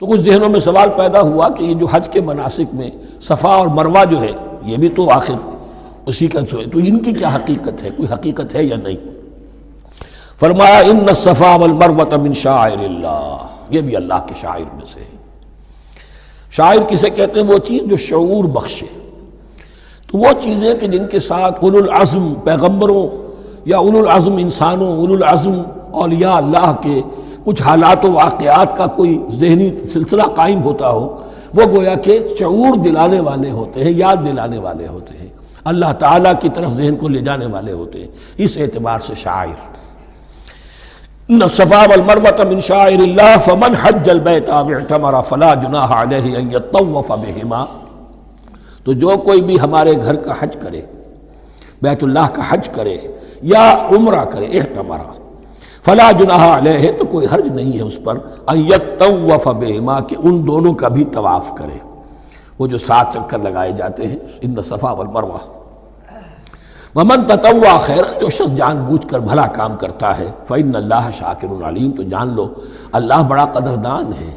تو کچھ ذہنوں میں سوال پیدا ہوا کہ یہ جو حج کے مناسک میں صفا اور مروہ جو ہے یہ بھی تو آخر اسی کا تو ان کی کیا حقیقت ہے، کوئی حقیقت ہے یا نہیں؟ فرمایا ان الصفا والمروۃ من شعائر اللہ، یہ بھی اللہ کے شاعر میں سے ہے۔ شاعر کسے کہتے ہیں؟ وہ چیز جو شعور بخشے۔ تو وہ چیزیں کہ جن کے ساتھ اولو العزم پیغمبروں یا اولو العزم انسانوں، اولو العزم اولیاء اللہ کے کچھ حالات و واقعات کا کوئی ذہنی سلسلہ قائم ہوتا ہو، وہ گویا کہ شعور دلانے والے ہوتے ہیں، یاد دلانے والے ہوتے ہیں، اللہ تعالیٰ کی طرف ذہن کو لے جانے والے ہوتے ہیں۔ اس اعتبار سے شاعر ان الصفا والمروۃ من شعائر اللہ فمن حج البیت او اعتمر فلا جناح علیہ ان یطوف بہما، تو جو کوئی بھی ہمارے گھر کا حج کرے، بیت اللہ کا حج کرے یا عمرہ کرے، اعتمر، فلا جناح علیہ، تو کوئی حرج نہیں ہے اس پر، ان یطوف بہما، کہ ان دونوں کا بھی طواف کرے، وہ جو 7 چکر لگائے جاتے ہیں، ان الصفا والمروہ۔ ومن تطوع خیرا، جو شخص جان بوجھ کر بھلا کام کرتا ہے، فإن اللہ شاکر علیم، تو جان لو اللہ بڑا قدردان ہے،